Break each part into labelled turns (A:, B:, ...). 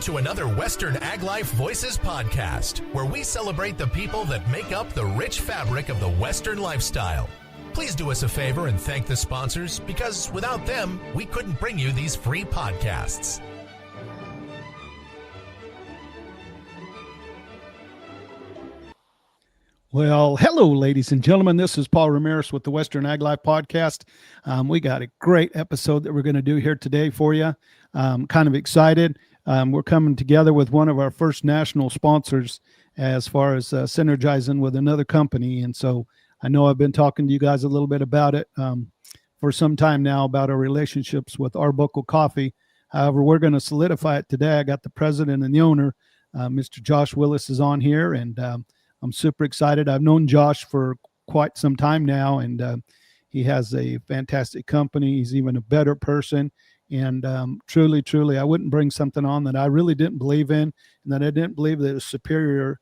A: to another Western Ag Life Voices podcast, where we celebrate the people that make up the rich fabric of the Western lifestyle. Please do us a favor and thank the sponsors, because without them, we couldn't bring you these free podcasts.
B: Well, hello, ladies and gentlemen. This is Paul Ramirez with the Western Ag Life Podcast. We got a great episode that we're going to do here today for you. Kind of excited. We're coming together with one of our first national sponsors as far as synergizing with another company. And so I know I've been talking to you guys a little bit about it for some time now, about our relationships with Arbuckle Coffee. However, we're going to solidify it today. I got the president and the owner, Mr. Josh Willis, is on here, and I'm super excited. I've known Josh for quite some time now, and he has a fantastic company. He's even a better person. And truly, I wouldn't bring something on that I really didn't believe in, and that I didn't believe that it was superior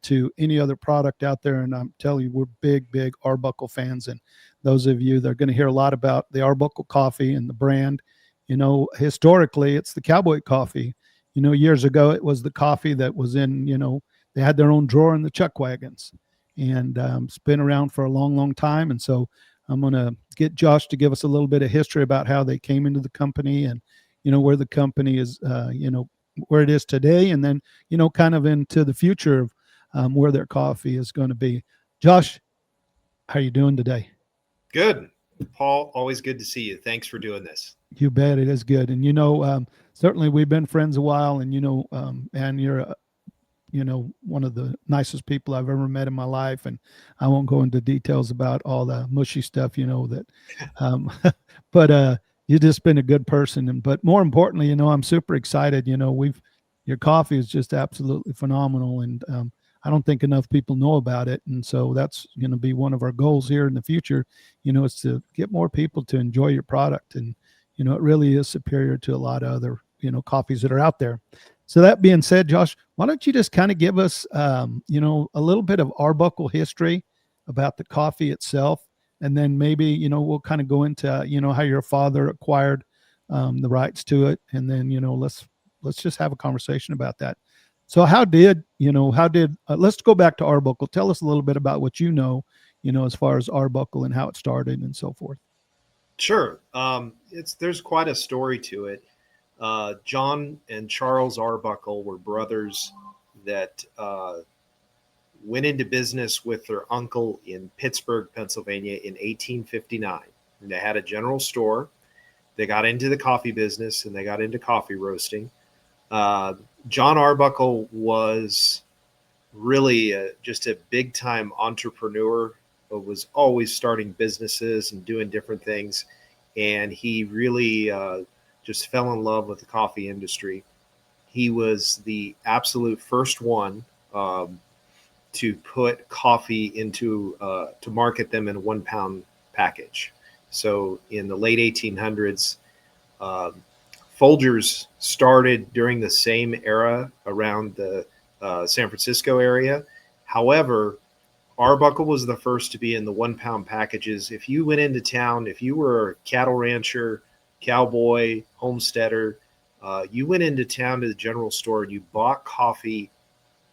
B: to any other product out there. And I'm telling you, we're big Arbuckle fans. And those of you that are going to hear a lot about the Arbuckle Coffee and the brand, you know, historically, it's the cowboy coffee. You know, years ago, it was the coffee that was in, you know, they had their own drawer in the chuck wagons, and it's been around for a long time. And so I'm going to get Josh to give us a little bit of history about how they came into the company, and, you know, where the company is, you know, where it is today, and then, you know, kind of into the future of where their coffee is going to be. Josh, how are you doing today?
C: Good. Paul, always good to see you. Thanks for doing this.
B: You bet. It is good. And, you know, certainly we've been friends a while, and, you know, and you're you know, one of the nicest people I've ever met in my life. And I won't go into details about all the mushy stuff, you know, that, but you've just been a good person. And, but more importantly, you know, I'm super excited. You know, your coffee is just absolutely phenomenal. And I don't think enough people know about it. And so that's going to be one of our goals here in the future, you know, is to get more people to enjoy your product. And, you know, it really is superior to a lot of other, you know, coffees that are out there. So that being said, Josh, why don't you just kind of give us, you know, a little bit of Arbuckle history about the coffee itself, and then maybe, you know, we'll kind of go into, you know, how your father acquired the rights to it, and then, you know, let's just have a conversation about that. So let's go back to Arbuckle. Tell us a little bit about what you know, as far as Arbuckle and how it started and so forth.
C: Sure. There's quite a story to it. John and Charles Arbuckle were brothers that went into business with their uncle in Pittsburgh, Pennsylvania in 1859. And they had a general store. They got into the coffee business, and they got into coffee roasting. John Arbuckle was really just a big-time entrepreneur, but was always starting businesses and doing different things. And he really just fell in love with the coffee industry. He was the absolute first one to put coffee into to market them in a 1 pound package. So in the late 1800s, Folgers started during the same era around the San Francisco area. However, Arbuckle was the first to be in the 1 pound packages. If you went into town, if you were a cattle rancher, cowboy, homesteader, you went into town to the general store and you bought coffee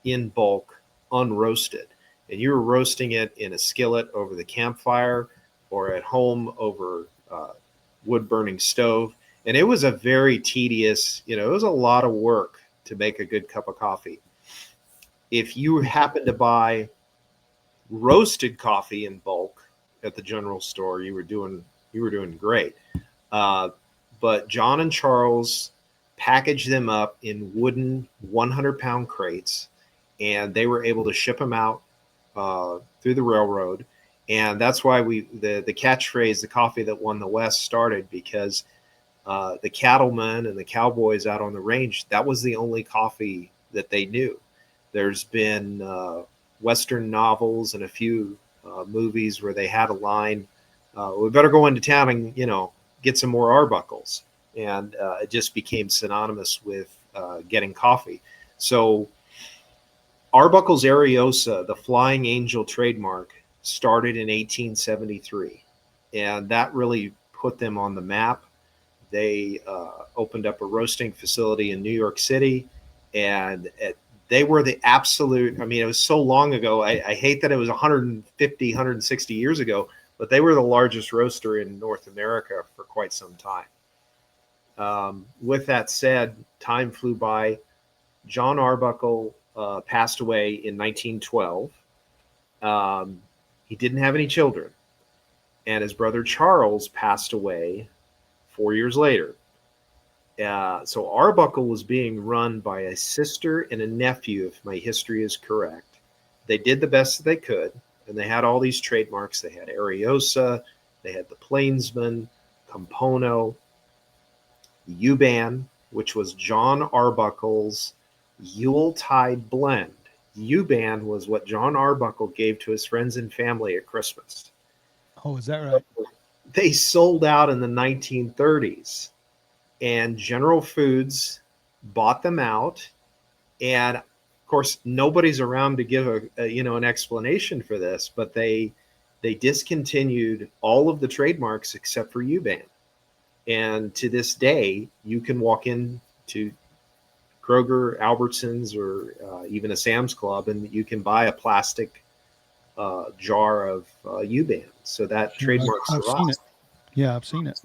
C: in bulk, unroasted, and you were roasting it in a skillet over the campfire or at home over wood burning stove. And it was a very tedious, it was a lot of work to make a good cup of coffee. If you happened to buy roasted coffee in bulk at the general store, you were doing great. But John and Charles packaged them up in wooden 100-pound crates, and they were able to ship them out through the railroad. And that's why the catchphrase, the coffee that won the West, started, because the cattlemen and the cowboys out on the range, that was the only coffee that they knew. There's been Western novels and a few movies where they had a line, we better go into town and, get some more Arbuckles. And it just became synonymous with getting coffee. So Arbuckles Ariosa, the Flying Angel trademark, started in 1873. And that really put them on the map. They opened up a roasting facility in New York City, and they were the absolute. I mean, it was so long ago. I hate that it was 150, 160 years ago, but they were the largest roaster in North America for quite some time. With that said, time flew by. John Arbuckle passed away in 1912. He didn't have any children, and his brother Charles passed away 4 years later. So Arbuckle was being run by a sister and a nephew, if my history is correct. They did the best that they could, and they had all these trademarks. They had Ariosa, they had the Plainsman, Compono, Yuban, which was John Arbuckle's Yuletide blend. Yuban was what John Arbuckle gave to his friends and family at Christmas.
B: Oh, is that right?
C: They sold out in the 1930s, and General Foods bought them out. And of course, nobody's around to give an explanation for this, but they discontinued all of the trademarks except for Yuban. And to this day, you can walk into Kroger, Albertsons, or even a Sam's Club, and you can buy a plastic jar of Yuban. So that trademark
B: I've
C: survives.
B: seen it. Yeah, I've seen it.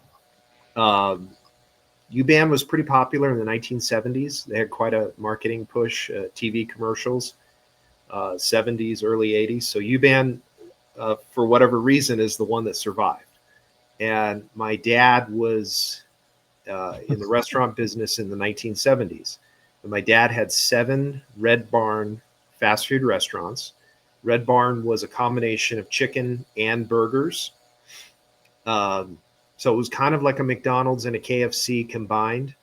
C: Yuban was pretty popular in the 1970s. They had quite a marketing push, TV commercials, 70s, early 80s. So Yuban, for whatever reason, is the one that survived. And my dad was in the restaurant business in the 1970s. And my dad had 7 Red Barn fast food restaurants. Red Barn was a combination of chicken and burgers. So it was kind of like a McDonald's and a KFC combined.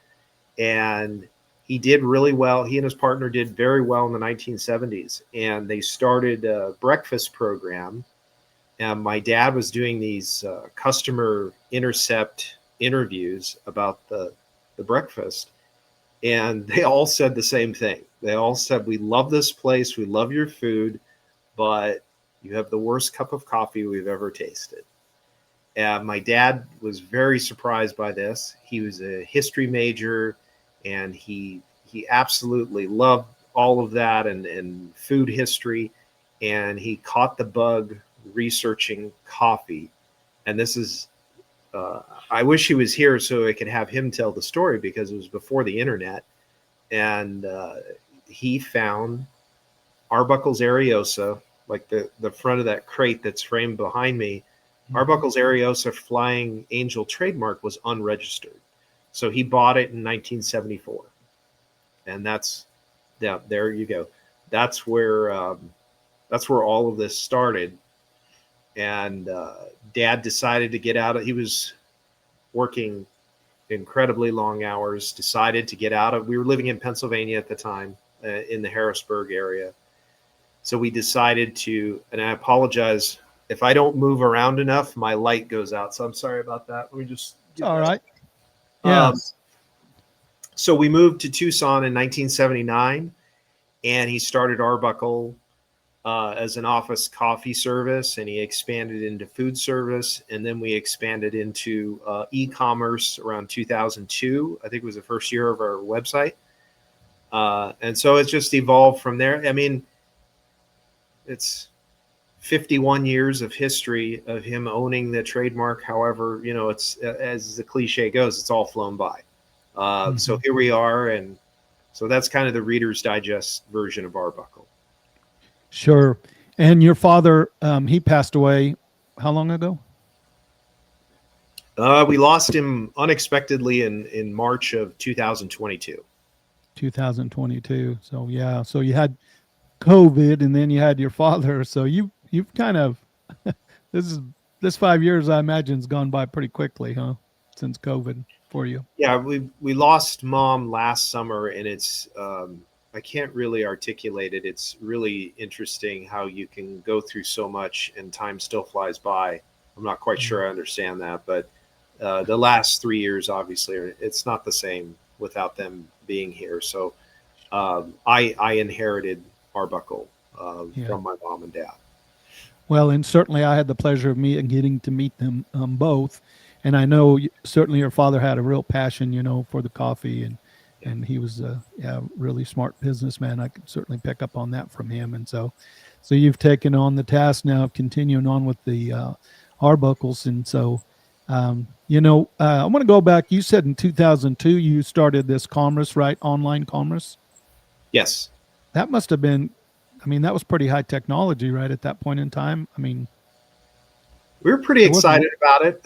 C: And he did really well. He and his partner did very well in the 1970s. And they started a breakfast program. And my dad was doing these customer intercept interviews about the breakfast. And they all said the same thing. They all said, "We love this place. We love your food, but you have the worst cup of coffee we've ever tasted." And my dad was very surprised by this. He was a history major, and he absolutely loved all of that and food history. And he caught the bug researching coffee. And this is, I wish he was here so I could have him tell the story, because it was before the internet. And he found Arbuckle's Ariosa, like the front of that crate that's framed behind me. Arbuckle's Ariosa Flying Angel trademark was unregistered. So he bought it in 1974. And there you go. That's where all of this started. And Dad decided to get out. He was working incredibly long hours, decided to get out of, we were living in Pennsylvania at the time, in the Harrisburg area. So we decided to, and I apologize, if I don't move around enough, my light goes out. So I'm sorry about that. Let me just.
B: All right. Yeah.
C: So we moved to Tucson in 1979, and he started Arbuckle as an office coffee service, and he expanded into food service. And then we expanded into e-commerce around 2002. I think it was the first year of our website. And so it's just evolved from there. I mean, it's 51 years of history of him owning the trademark. However, it's, as the cliche goes, it's all flown by. So here we are. And so that's kind of the Reader's Digest version of Arbuckle.
B: Sure. And your father, he passed away how long ago?
C: We lost him unexpectedly in March of 2022.
B: 2022. So yeah. So you had COVID, and then you had your father. So you've kind of this 5 years, I imagine, has gone by pretty quickly, huh? Since COVID for you. Yeah,
C: we lost Mom last summer, and it's I can't really articulate it. It's really interesting how you can go through so much and time still flies by. I'm not quite sure I understand that, but the last 3 years, obviously, it's not the same without them being here. So I inherited Arbuckle from my mom and dad.
B: Well, and certainly I had the pleasure of getting to meet them both. And I know certainly your father had a real passion, for the coffee, and he was a really smart businessman. I could certainly pick up on that from him. And so you've taken on the task now of continuing on with the Arbuckles. And so, I want to go back. You said in 2002 you started this commerce, right? Online commerce.
C: Yes.
B: That must have been, that was pretty high technology, right? At that point in time.
C: We were pretty excited about it.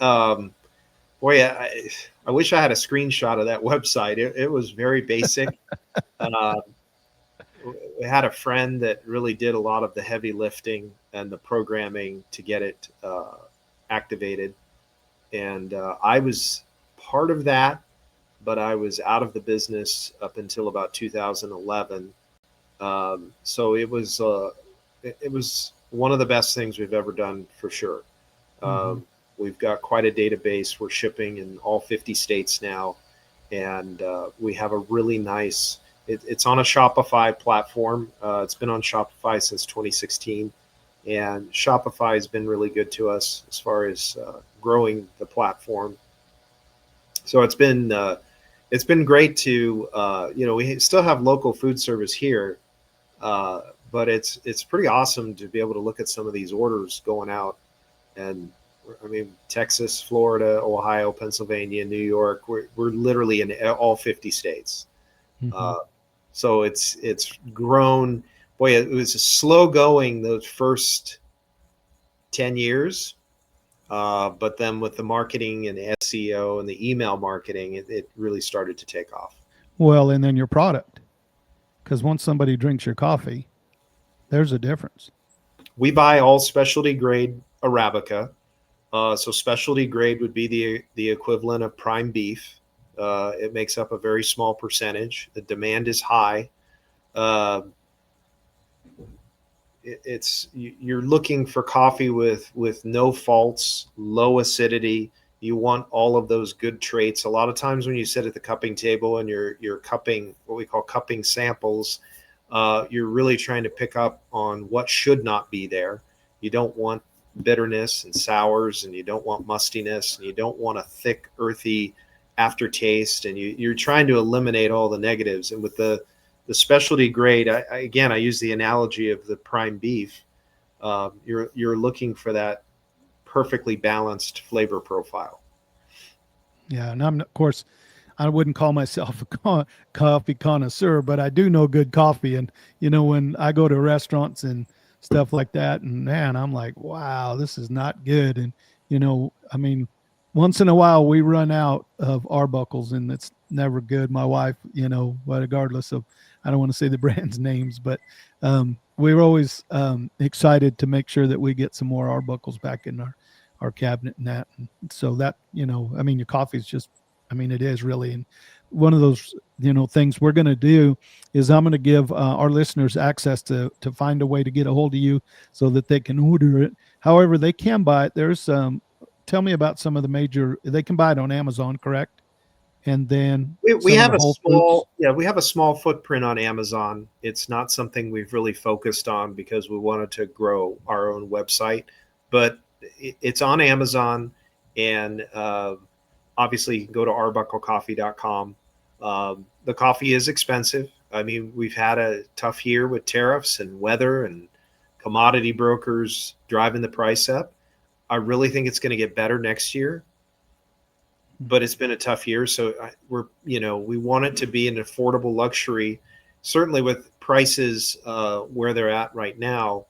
C: Boy, I wish I had a screenshot of that website. It was very basic. We had a friend that really did a lot of the heavy lifting and the programming to get it activated. And I was part of that, but I was out of the business up until about 2011. So it was one of the best things we've ever done for sure. We've got quite a database. We're shipping in all 50 states now, and we have a really nice. It's on a Shopify platform. It's been on Shopify since 2016, and Shopify has been really good to us as far as growing the platform. So it's been great to we still have local food service here, but it's pretty awesome to be able to look at some of these orders going out. And Texas, Florida, Ohio, Pennsylvania, New York, we're literally in all 50 states. So it's grown. Boy, it was slow going those first 10 years. But then with the marketing and SEO and the email marketing, it really started to take off.
B: Well, and then your product, because once somebody drinks your coffee, there's a difference.
C: We buy all specialty grade Arabica. So specialty grade would be the equivalent of prime beef. It makes up a very small percentage. The demand is high. You're looking for coffee with no faults, low acidity. You want all of those good traits. A lot of times when you sit at the cupping table and you're cupping what we call cupping samples, you're really trying to pick up on what should not be there. You don't want bitterness and sours, and you don't want mustiness, and you don't want a thick, earthy aftertaste, and you're trying to eliminate all the negatives. And with the specialty grade, I use the analogy of the prime beef. You're looking for that perfectly balanced flavor profile.
B: Yeah, and of course, I wouldn't call myself a coffee connoisseur, but I do know good coffee. And when I go to restaurants and stuff like that, and man, I'm like, wow, this is not good. And once in a while we run out of Arbuckles, and it's never good. My wife, regardless of, I don't want to say the brand's names, but we're always excited to make sure that we get some more Arbuckles back in our cabinet and that. And so that, your coffee is just, it is really. And one of those, things we're going to do is I'm going to give our listeners access to find a way to get a hold of you so that they can order it. However, they can buy it. There's tell me about some of the they can buy it on Amazon, correct? And then
C: we have a small footprint on Amazon. It's not something we've really focused on because we wanted to grow our own website, but it's on Amazon, and obviously you can go to arbucklecoffee.com. The coffee is expensive. We've had a tough year with tariffs and weather and commodity brokers driving the price up. I really think it's going to get better next year, but it's been a tough year. So we want it to be an affordable luxury. Certainly with prices where they're at right now,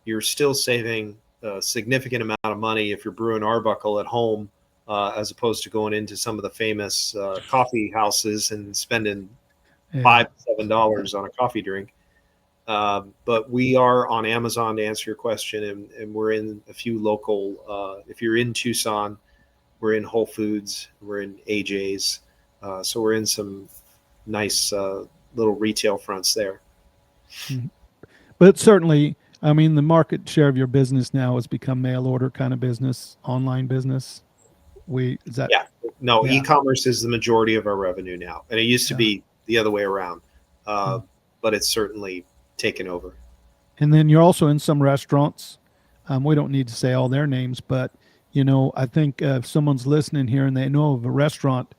C: you're still saving a significant amount of money if you're brewing Arbuckle at home, as opposed to going into some of the famous coffee houses and spending $5-7 on a coffee drink. But we are on Amazon, to answer your question, and we're in a few local. If you're in Tucson, we're in Whole Foods, we're in AJ's, so we're in some nice little retail fronts there.
B: But certainly, the market share of your business now has become mail order kind of business, online business.
C: E-commerce is the majority of our revenue now, and it used to be the other way around, but it's certainly taken over.
B: And then you're also in some restaurants. We don't need to say all their names, but I think if someone's listening here and they know of a restaurant,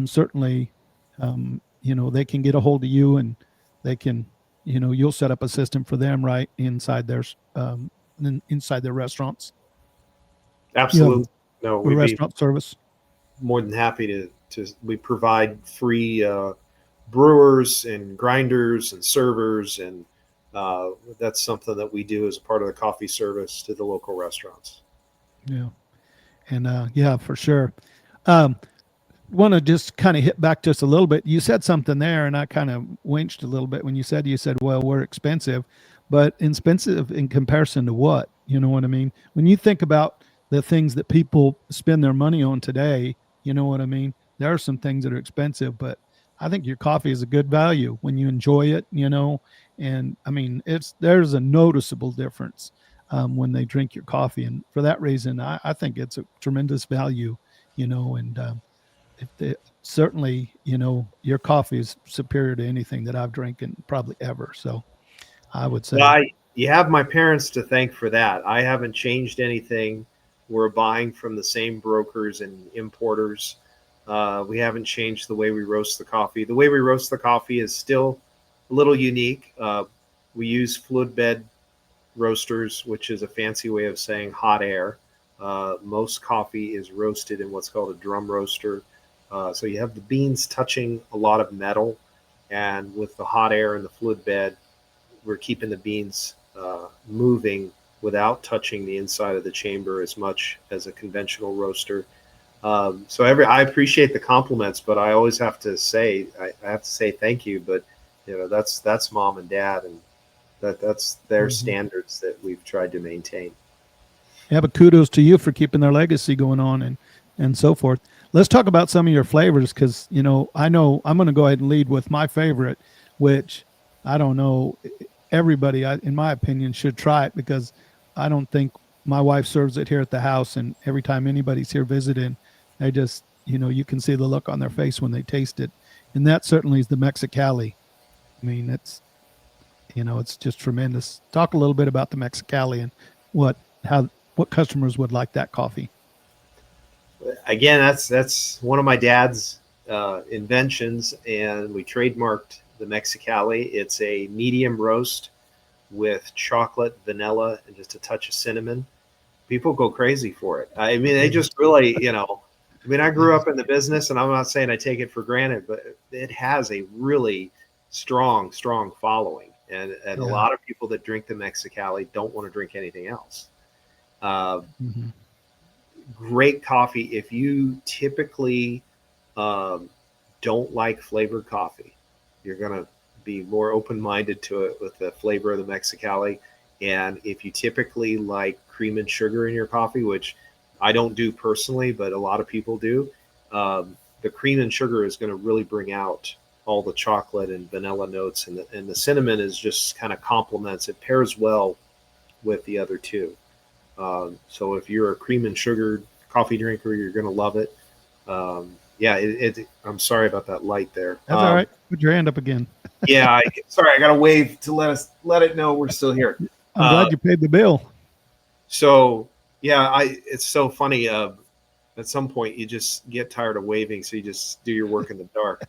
B: certainly, they can get a hold of you, and they can, you'll set up a system for them right inside inside their restaurants. You have
C: Absolutely. No,
B: a
C: we'd be
B: restaurant service.
C: more than happy we provide free brewers and grinders and servers, and that's something that we do as a part of the coffee service to the local restaurants.
B: Yeah. And yeah, for sure. Um, Want to just kind of hit back just a little bit. You said something there, and I kind of winched a little bit when you said, well, we're expensive, but expensive in comparison to what? You know what I mean? When you think about the things that people spend their money on today, you know what I mean? There are some things that are expensive, but I think your coffee is a good value when you enjoy it, and I mean, there's a noticeable difference when they drink your coffee. And for that reason, I think it's a tremendous value, and certainly, your coffee is superior to anything that I've drank and probably ever. So I would say,
C: Well, you have my parents to thank for that. I haven't changed anything. We're buying from the same brokers and importers. We haven't changed the way we roast the coffee. The way we roast the coffee is still a little unique. We use fluid bed roasters, which is a fancy way of saying hot air. Most coffee is roasted in what's called a drum roaster. So you have the beans touching a lot of metal, and with the hot air and the fluid bed, we're keeping the beans moving without touching the inside of the chamber as much as a conventional roaster. So I appreciate the compliments, but I always have to say I have to say thank you. But that's mom and dad, and that's their standards that we've tried to maintain.
B: yeah, but kudos to you for keeping their legacy going on and so forth. Let's talk about some of your flavors, because I know I'm going to go ahead and lead with my favorite, which I don't know, everybody, in my opinion, should try it, because I don't think my wife serves it here at the house, and every time anybody's here visiting, they just, you can see the look on their face when they taste it, and that certainly is the Mexicali. I mean, it's just tremendous. Talk a little bit about the Mexicali and what customers would like that coffee.
C: Again, that's one of my dad's inventions, and we trademarked the Mexicali. It's a medium roast with chocolate, vanilla, and just a touch of cinnamon. People go crazy for it. I mean, they just really, I grew up in the business, and I'm not saying I take it for granted, but it has a really strong following. And a lot of people that drink the Mexicali don't want to drink anything else. Great coffee. If you typically don't like flavored coffee, you're going to be more open-minded to it with the flavor of the Mexicali. And if you typically like cream and sugar in your coffee, which I don't do personally, but a lot of people do, the cream and sugar is going to really bring out all the chocolate and vanilla notes, and the cinnamon is just kind of complements. It pairs well with the other two. So if you're a cream and sugar coffee drinker, you're going to love it. I'm sorry about that light there.
B: That's all right. Put your hand up again.
C: Sorry, I got to wave to let it know we're still here.
B: I'm glad you paid the bill.
C: So it's so funny. At some point, you just get tired of waving, so you just do your work in the dark.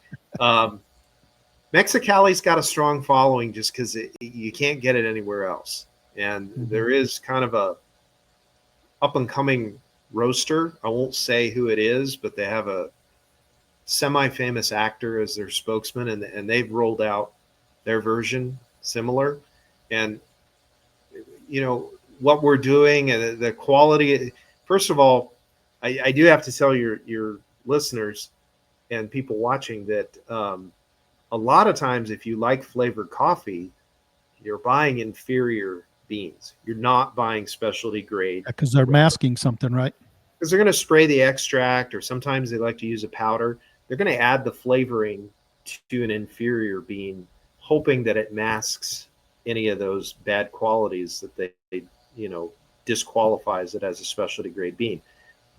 C: Mexicali's got a strong following just because you can't get it anywhere else, and there is kind of a up and coming roaster. I won't say who it is, but they have a semi-famous actor as their spokesman, and they've rolled out their version similar. And what we're doing and the quality. First of all, I do have to tell your listeners and people watching that a lot of times, if you like flavored coffee, you're buying inferior beans. You're not buying specialty grade.
B: Because they're masking something, right?
C: Because they're going to spray the extract, or sometimes they like to use a powder. They're going to add the flavoring to an inferior bean, hoping that it masks any of those bad qualities that they disqualifies it as a specialty grade bean.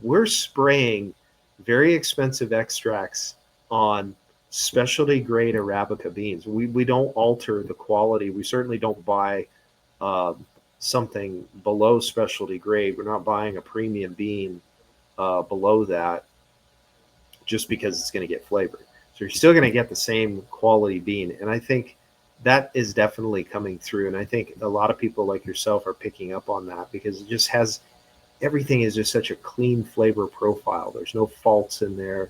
C: We're spraying very expensive extracts on specialty grade Arabica beans. We don't alter the quality. We certainly don't buy something below specialty grade. We're not buying a premium bean below that, just because it's going to get flavored. So you're still going to get the same quality bean. And I think that is definitely coming through. And I think a lot of people like yourself are picking up on that, because it just has, everything is just such a clean flavor profile. There's no faults in there.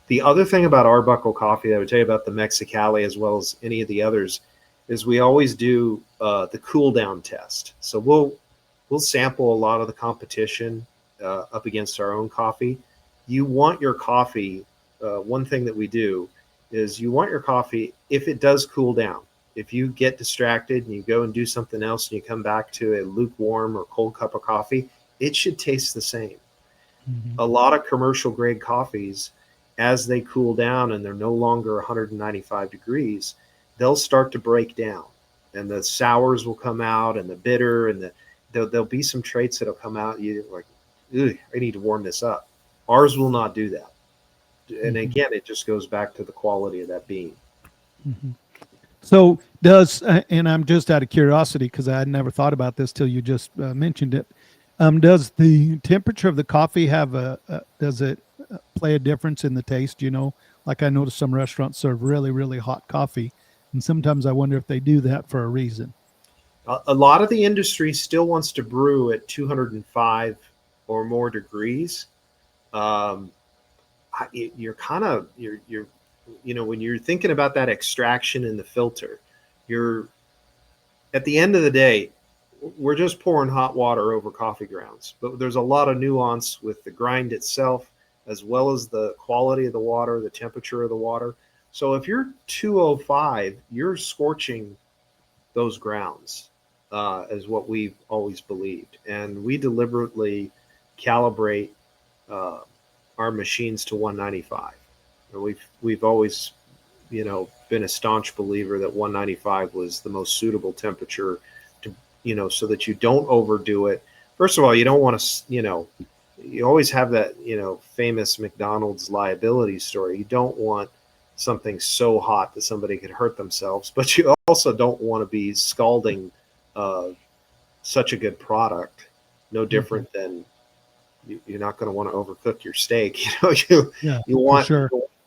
C: The other thing about Arbuckle coffee that I would tell you about the Mexicali, as well as any of the others, is we always do the cool down test. So we'll sample a lot of the competition up against our own coffee. You want your coffee, one thing that we do is you want your coffee, if it does cool down, if you get distracted and you go and do something else and you come back to a lukewarm or cold cup of coffee, it should taste the same.
B: Mm-hmm.
C: A lot of commercial grade coffees, as they cool down and they're no longer 195 degrees, they'll start to break down, and the sours will come out, and the bitter, and there'll be some traits that'll come out. You're like, I need to warm this up. Ours will not do that. And again, it just goes back to the quality of that bean.
B: Mm-hmm. So does, and I'm just out of curiosity because I had never thought about this till you just mentioned it. Does the temperature of the coffee does it play a difference in the taste? You know, like I noticed some restaurants serve really, really hot coffee, and sometimes I wonder if they do that for a reason.
C: A lot of the industry still wants to brew at 205 or more degrees. You're when you're thinking about that extraction in the filter, you're, at the end of the day, we're just pouring hot water over coffee grounds. But there's a lot of nuance with the grind itself, as well as the quality of the water, the temperature of the water. So if you're 205, you're scorching those grounds, is what we've always believed. And we deliberately calibrate our machines to 195. And we've always, been a staunch believer that 195 was the most suitable temperature to, so that you don't overdo it. First of all, you don't want to, you always have that, famous McDonald's liability story. You don't want something so hot that somebody could hurt themselves, but you also don't want to be scalding such a good product. No different than you're not going to want to overcook your steak. You want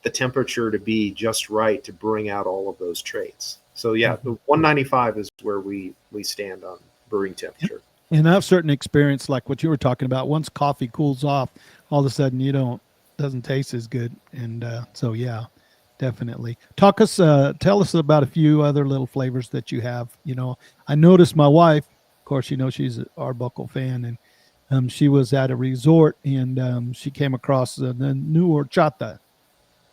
C: the temperature to be just right to bring out all of those traits. So the 195 is where we stand on brewing temperature.
B: And I've certain experience, like what you were talking about. Once coffee cools off, all of a sudden doesn't taste as good. And so definitely. Tell us about a few other little flavors that you have. I noticed my wife, of course, she's an Arbuckle fan, and she was at a resort, and she came across the new horchata.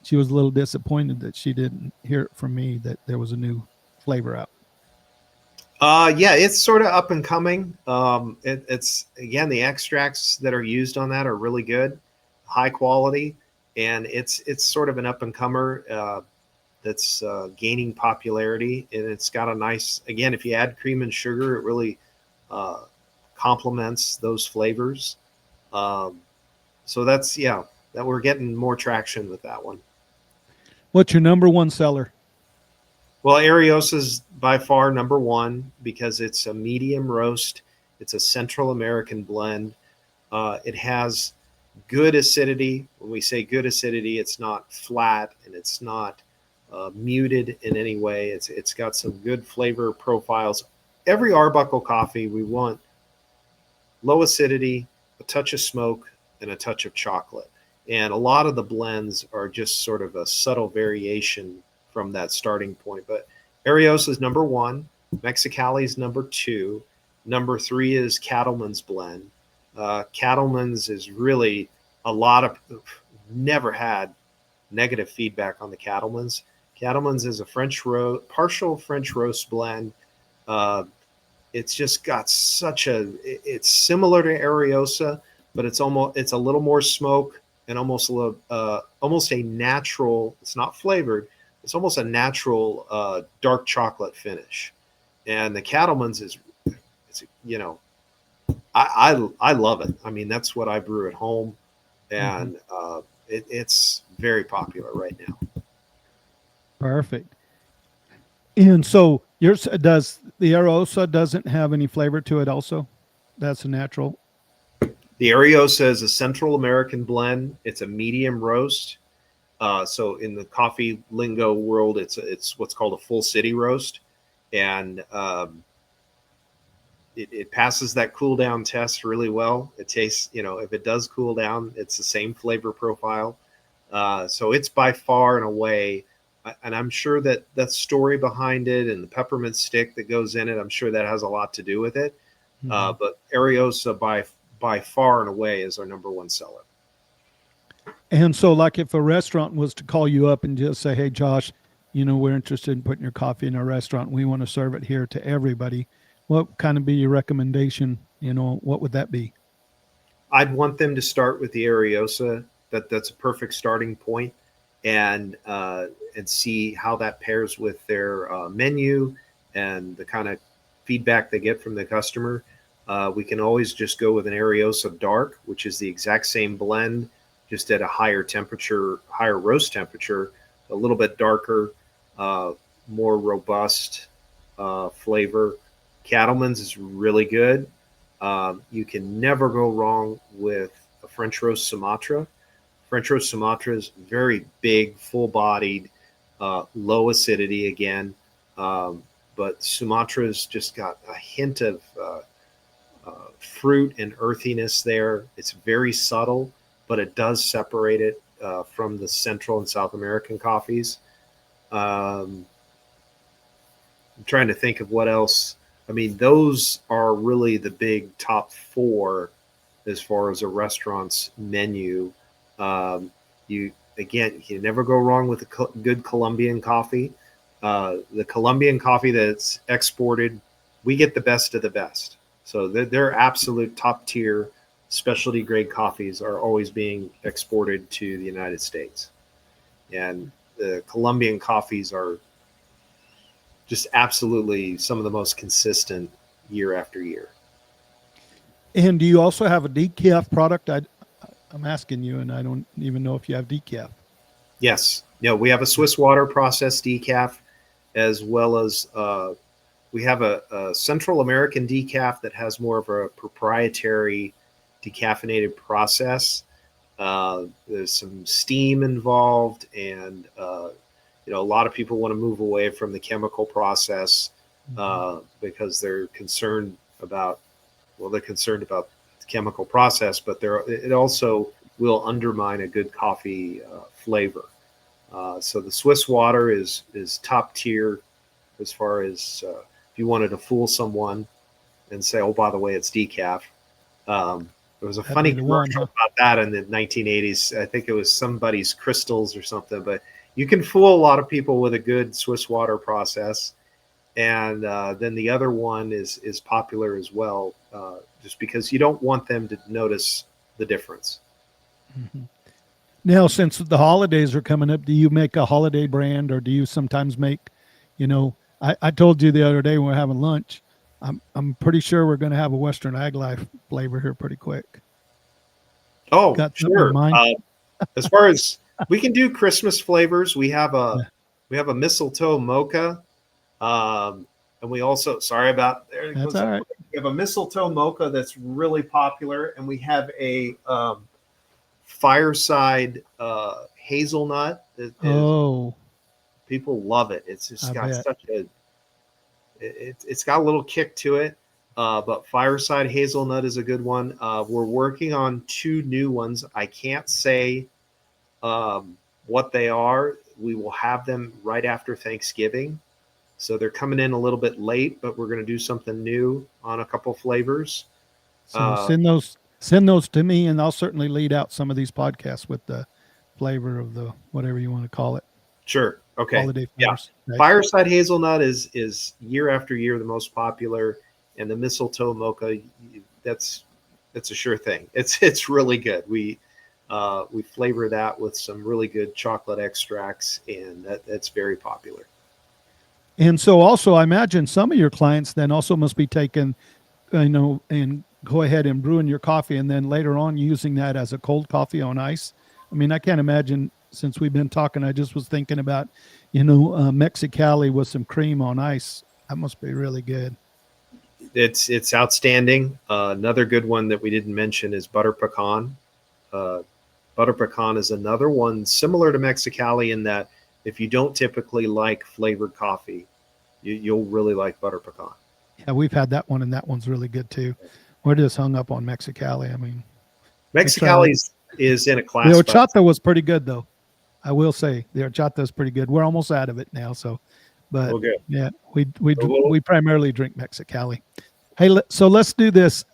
B: She was a little disappointed that she didn't hear it from me that there was a new flavor out.
C: It's sort of up and coming. It's again, the extracts that are used on that are really good, high quality, and it's sort of an up and comer that's gaining popularity, and it's got a nice, again, if you add cream and sugar, it really complements those flavors. So that's that we're getting more traction with that one.
B: What's your number one seller?
C: Well, Ariosa's by far number one because it's a medium roast. It's a Central American blend. It has good acidity. When we say good acidity, it's not flat and it's not muted in any way. It's got some good flavor profiles. Every Arbuckle coffee, we want low acidity, a touch of smoke, and a touch of chocolate. And a lot of the blends are just sort of a subtle variation from that starting point. But Ariosa is number one. Mexicali is number two. Number three is Cattleman's blend. Cattleman's is really never had negative feedback on the Cattleman's. Cattleman's is a partial French roast blend. It's just got it's similar to Ariosa, but it's a little more smoke and almost a natural, it's not flavored, it's almost a natural dark chocolate finish. And the Cattleman's I love it. I mean, that's what I brew at home, and it's very popular right now.
B: Perfect. And so does the Ariosa doesn't have any flavor to it also? That's a natural?
C: The Ariosa is a Central American blend. It's a medium roast. So in the coffee lingo world, it's what's called a full city roast, and it passes that cool down test really well. It tastes, if it does cool down, it's the same flavor profile. So it's by far and away, and I'm sure that story behind it and the peppermint stick that goes in it, I'm sure that has a lot to do with it. But Ariosa by far and away is our number one seller.
B: And so, like, if a restaurant was to call you up and just say, "Hey, Josh, we're interested in putting your coffee in our restaurant. We want to serve it here to everybody," what kind of be your recommendation? What would that be?
C: I'd want them to start with the Ariosa. That's a perfect starting point, and see how that pairs with their menu and the kind of feedback they get from the customer. We can always just go with an Ariosa Dark, which is the exact same blend, just at a higher temperature, higher roast temperature, a little bit darker, more robust flavor. Cattleman's is really good. You can never go wrong with a French roast Sumatra. French roast Sumatra is very big, full-bodied, low acidity again. But Sumatra's just got a hint of fruit and earthiness there. It's very subtle, but it does separate it from the Central and South American coffees. I'm trying to think of what else. I mean, those are really the big top four as far as a restaurant's menu. You never go wrong with a good Colombian coffee. The Colombian coffee that's exported, we get the best of the best. So they're absolute top tier specialty grade coffees are always being exported to the United States. And the Colombian coffees are just absolutely some of the most consistent year after year.
B: And do you also have a decaf product? I'm asking you, and I don't even know if you have decaf.
C: Yes. We have a Swiss water processed decaf, as well as we have a Central American decaf that has more of a proprietary decaffeinated process. There's some steam involved, and a lot of people want to move away from the chemical process because they're concerned about the chemical process, but it also will undermine a good coffee flavor. So the Swiss water is top tier as far as if you wanted to fool someone and say, oh, by the way, it's decaf. There was a funny commercial about that in the 1980s. I think it was somebody's Crystals or something, but you can fool a lot of people with a good Swiss water process. And then the other one is popular as well, just because you don't want them to notice the difference.
B: Mm-hmm. Now, since the holidays are coming up, do you make a holiday brand, or do you sometimes make, I told you the other day when we were having lunch, I'm pretty sure we're going to have a Western Ag Life flavor here pretty quick.
C: Oh, sure. As far as we can do Christmas flavors, we have a mistletoe mocha, and we also
B: That's all right.
C: We have a mistletoe mocha that's really popular, and we have a fireside hazelnut. People love it. It's just it's got a little kick to it. But fireside hazelnut is a good one. We're working on 2 new ones. I can't say what they are. We will have them right after Thanksgiving. So they're coming in a little bit late, but we're going to do something new on a couple flavors.
B: So send those to me, and I'll certainly lead out some of these podcasts with the flavor of the whatever you want to call it.
C: Sure. Okay.
B: Holiday flavors.
C: Yeah. Right? Fireside hazelnut is year after year the most popular, and the mistletoe mocha, that's a sure thing. It's really good. We flavor that with some really good chocolate extracts, and that's very popular.
B: And so also, I imagine some of your clients then also must be taking, and go ahead and brewing your coffee, and then later on using that as a cold coffee on ice. I mean, I can't imagine, since we've been talking, I just was thinking about, Mexicali with some cream on ice. That must be really good.
C: It's outstanding. Another good one that we didn't mention is butter pecan. Uh, Butter pecan is another one similar to Mexicali in that if you don't typically like flavored coffee, you'll really like butter pecan.
B: Yeah, we've had that one, and that one's really good too. We're just hung up on Mexicali. I mean,
C: Mexicali is in a
B: the
C: class.
B: horchata was pretty good, though. I will say the horchata is pretty good. We're almost out of it now, so. But
C: Well, good.
B: yeah,
C: So
B: we primarily drink Mexicali. Hey, so let's do this.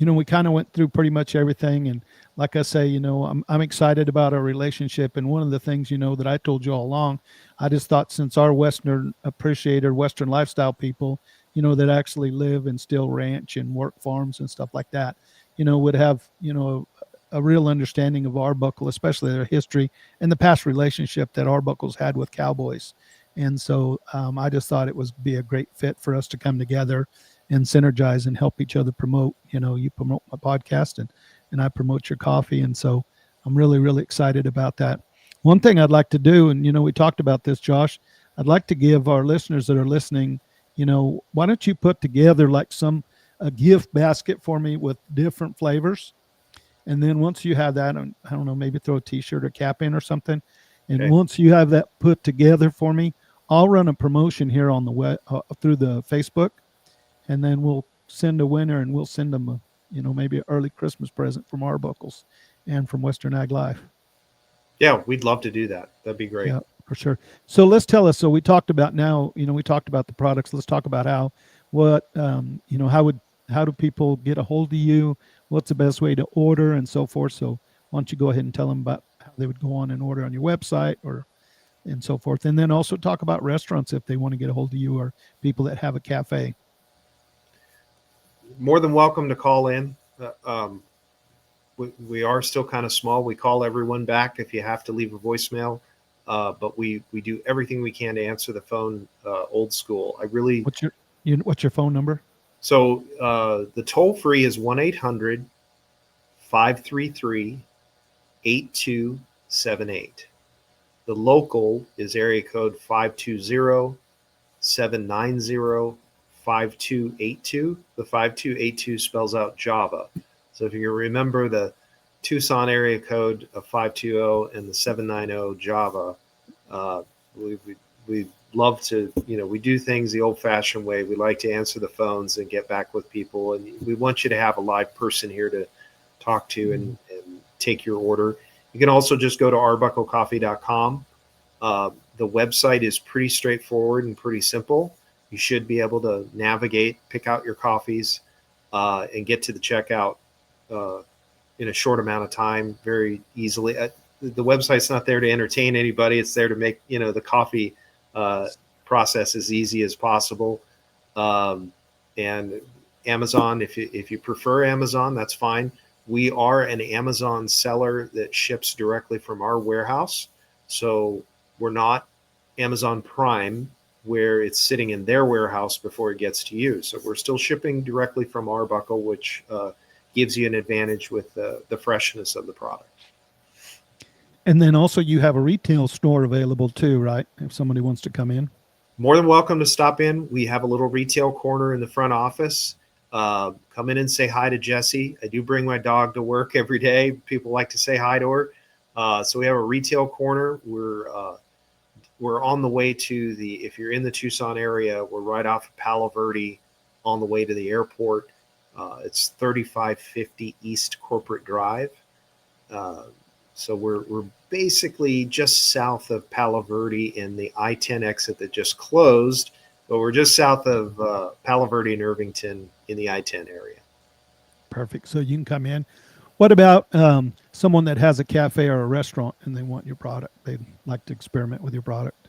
B: We kind of went through pretty much everything, and like I say, I'm excited about our relationship. And one of the things, that I told you all along, I just thought since our Western lifestyle people, that actually live and still ranch and work farms and stuff like that, would have, a real understanding of Arbuckle, especially their history and the past relationship that Arbuckles had with cowboys. And so I just thought it would be a great fit for us to come together and synergize and help each other promote. You promote my podcast and I promote your coffee. And so I'm really, really excited about that. One thing I'd like to do, and, we talked about this, Josh, I'd like to give our listeners that are listening, why don't you put together like a gift basket for me with different flavors. And then once you have that, I don't know, maybe throw a t-shirt or cap in or something. And
C: Okay.
B: once you have that put together for me, I'll run a promotion here on the web through the Facebook, and then we'll send a winner, and we'll send them maybe an early Christmas present from Arbuckles and from Western Ag Life.
C: Yeah, we'd love to do that. That'd be great.
B: Yeah, for sure. So let's tell us. So we talked about we talked about the products. Let's talk about how do people get a hold of you? What's the best way to order and so forth? So why don't you go ahead and tell them about how they would go on and order on your website and so forth. And then also talk about restaurants if they want to get a hold of you or people that have a cafe.
C: More than welcome to call in. We are still kind of small. We call everyone back if you have to leave a voicemail. But we do everything we can to answer the phone old school.
B: What's your phone number?
C: So the toll free is 1-800-533-8278. The local is area code 520-790-5282. The 5282 spells out Java. So if you remember the Tucson area code of 520 and the 790 Java, we love to, we do things the old fashioned way. We like to answer the phones and get back with people. And we want you to have a live person here to talk to and take your order. You can also just go to arbucklecoffee.com. The website is pretty straightforward and pretty simple. You should be able to navigate, pick out your coffees, and get to the checkout in a short amount of time very easily. The website's not there to entertain anybody. It's there to make, the coffee process as easy as possible. And Amazon, if you prefer Amazon, that's fine. We are an Amazon seller that ships directly from our warehouse. So we're not Amazon Prime where it's sitting in their warehouse before it gets to you. So we're still shipping directly from Arbuckle, which gives you an advantage with the freshness of the product.
B: And then also you have a retail store available too, right? If somebody wants to come in.
C: More than welcome to stop in. We have a little retail corner in the front office. Come in and say hi to Jessie. I do bring my dog to work every day. People like to say hi to her. So we have a retail corner. We're on the way to if you're in the Tucson area, we're right off of Palo Verde on the way to the airport. It's 3550 East Corporate Drive. So we're basically just south of Palo Verde in the I-10 exit that just closed, but we're just south of Palo Verde and Irvington in the I-10 area.
B: Perfect. So you can come in. What about someone that has a cafe or a restaurant and they want your product? They'd like to experiment with your product.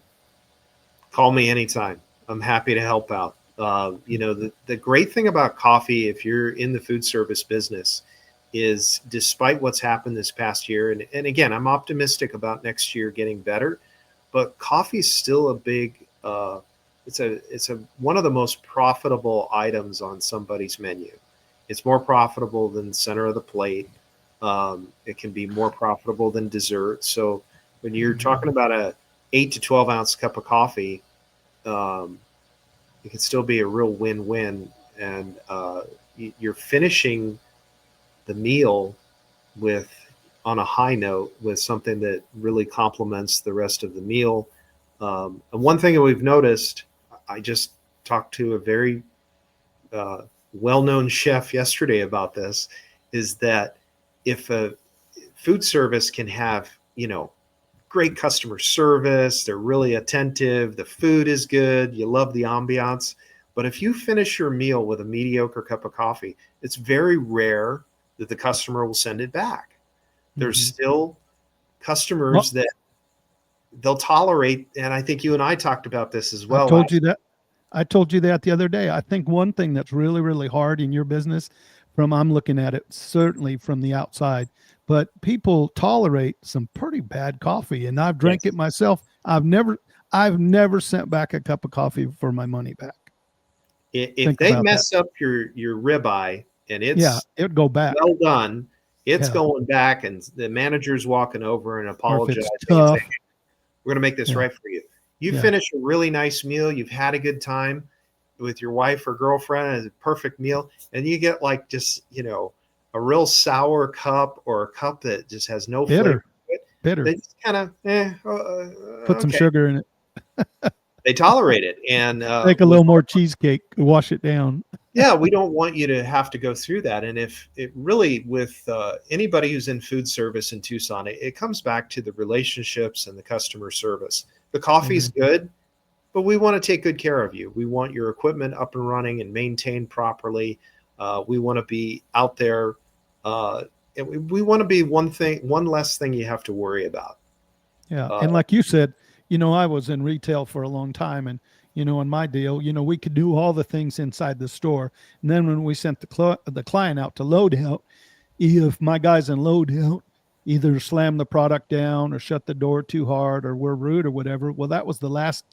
C: Call me anytime. I'm happy to help out. The great thing about coffee, if you're in the food service business, is despite what's happened this past year, and again, I'm optimistic about next year getting better, but coffee is still a big, it's one of the most profitable items on somebody's menu. It's more profitable than center of the plate. It can be more profitable than dessert. So when you're talking about a 8 to 12 ounce cup of coffee, it can still be a real win-win and you're finishing the meal with on a high note with something that really complements the rest of the meal. And one thing that we've noticed, I just talked to a very well-known chef yesterday about this, is that if a food service can have, great customer service, they're really attentive, the food is good, you love the ambiance, but if you finish your meal with a mediocre cup of coffee, it's very rare that the customer will send it back. There's still customers that they'll tolerate, and I think you and I talked about this as well.
B: I told you that the other day. I think one thing that's really, really hard in your business, I'm looking at it certainly from the outside, but people tolerate some pretty bad coffee, and I've drank it myself. I've never sent back a cup of coffee for my money back.
C: If they mess up your ribeye and
B: it'd go back.
C: Well done. It's going back, and the manager's walking over and apologizing.
B: We're
C: going to make this right for you. You finish a really nice meal. You've had a good time with your wife or girlfriend, and a perfect meal, and you get like just a real sour cup or a cup that just has no flavor.
B: Bitter.
C: They just kind of
B: put some sugar in it.
C: They tolerate it, and
B: make a little more cheesecake, wash it down.
C: Yeah, we don't want you to have to go through that. And if it really, with anybody who's in food service in Tucson, it comes back to the relationships and the customer service. The coffee's good, but we want to take good care of you. We want your equipment up and running and maintained properly. We want to be out there. We want to be one less thing you have to worry about.
B: Yeah. And like you said, I was in retail for a long time, and, in my deal, we could do all the things inside the store. And then when we sent the client out to load out, if my guys in load out either slam the product down or shut the door too hard or were rude or whatever, well, that was the last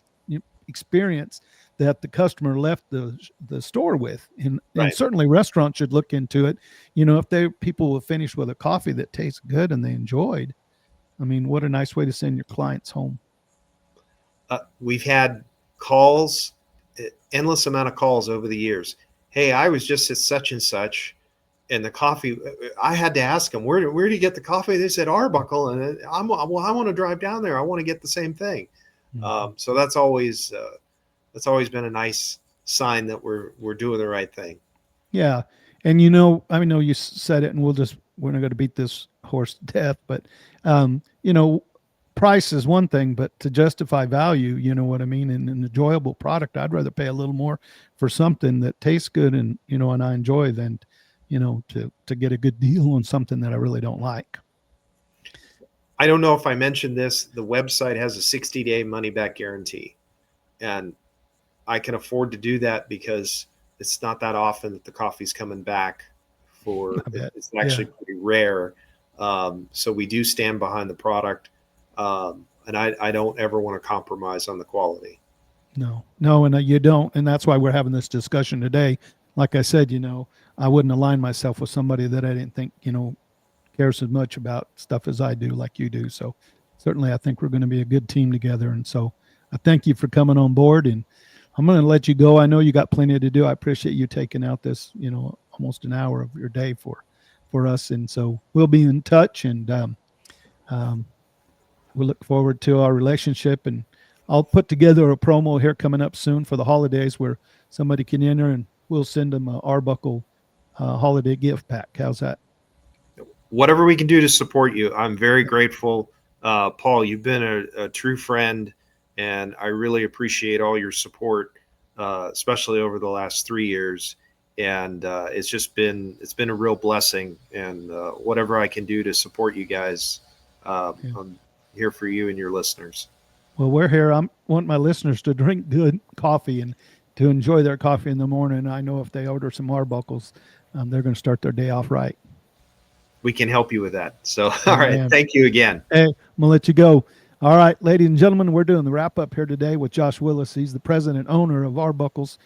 B: experience that the customer left the store with. And certainly restaurants should look into it. If people will finish with a coffee that tastes good and they enjoyed, I mean, what a nice way to send your clients home.
C: We've had calls, endless amount of calls over the years. Hey, I was just at such and such, and the coffee, I had to ask them, where do you get the coffee? They said Arbuckle, and I want to drive down there. I want to get the same thing. So that's always been a nice sign that we're doing the right thing. Yeah.
B: And, I know you said it, and we're not going to beat this horse to death, but, price is one thing, but to justify value, you know what I mean? And an enjoyable product, I'd rather pay a little more for something that tastes good and, and I enjoy than, to get a good deal on something that I really don't like.
C: I don't know if I mentioned this. The website has a 60-day money-back guarantee, and I can afford to do that because it's not that often that the coffee's coming back it's actually pretty rare. So we do stand behind the product. And I don't ever want to compromise on the quality.
B: No, and you don't. And that's why we're having this discussion today. Like I said, I wouldn't align myself with somebody that I didn't think, cares as much about stuff as I do, like you do. So certainly I think we're going to be a good team together. And so I thank you for coming on board, and I'm going to let you go. I know you got plenty to do. I appreciate you taking out this, almost an hour of your day for us. And so we'll be in touch, and, we look forward to our relationship, and I'll put together a promo here coming up soon for the holidays where somebody can enter, and we'll send them an Arbuckle holiday gift pack. How's that?
C: Whatever we can do to support you. I'm very grateful. Paul, you've been a true friend, and I really appreciate all your support, especially over the last 3 years. And it's been a real blessing, and whatever I can do to support you guys, I'm here for you and your listeners.
B: Well, we're here. I want my listeners to drink good coffee and to enjoy their coffee in the morning. I know if they order some Arbuckles, they're going to start their day off right.
C: We can help you with that. So, all right. Thank you again.
B: Hey, I'm going to let you go. All right, ladies and gentlemen, we're doing the wrap up here today with Josh Willis. He's the president owner of Arbuckles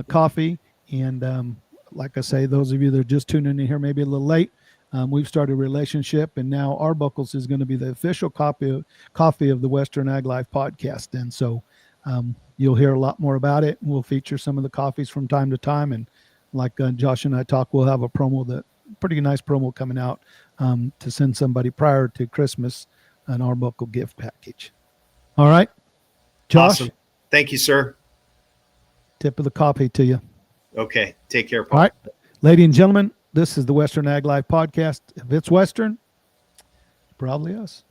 B: Coffee. And like I say, those of you that are just tuning in here, maybe a little late, we've started a relationship, and now Arbuckles is going to be the official coffee of the Western Ag Life podcast. And so you'll hear a lot more about it. We'll feature some of the coffees from time to time, and like Josh and I talk, we'll have a pretty nice promo coming out to send somebody prior to Christmas an Arbuckle gift package. All right, Josh.
C: Awesome. Thank you, sir.
B: Tip of the coffee to you.
C: Okay. Take care, Paul.
B: All right, ladies and gentlemen, this is the Western Ag Life Podcast. If it's Western, it's probably us.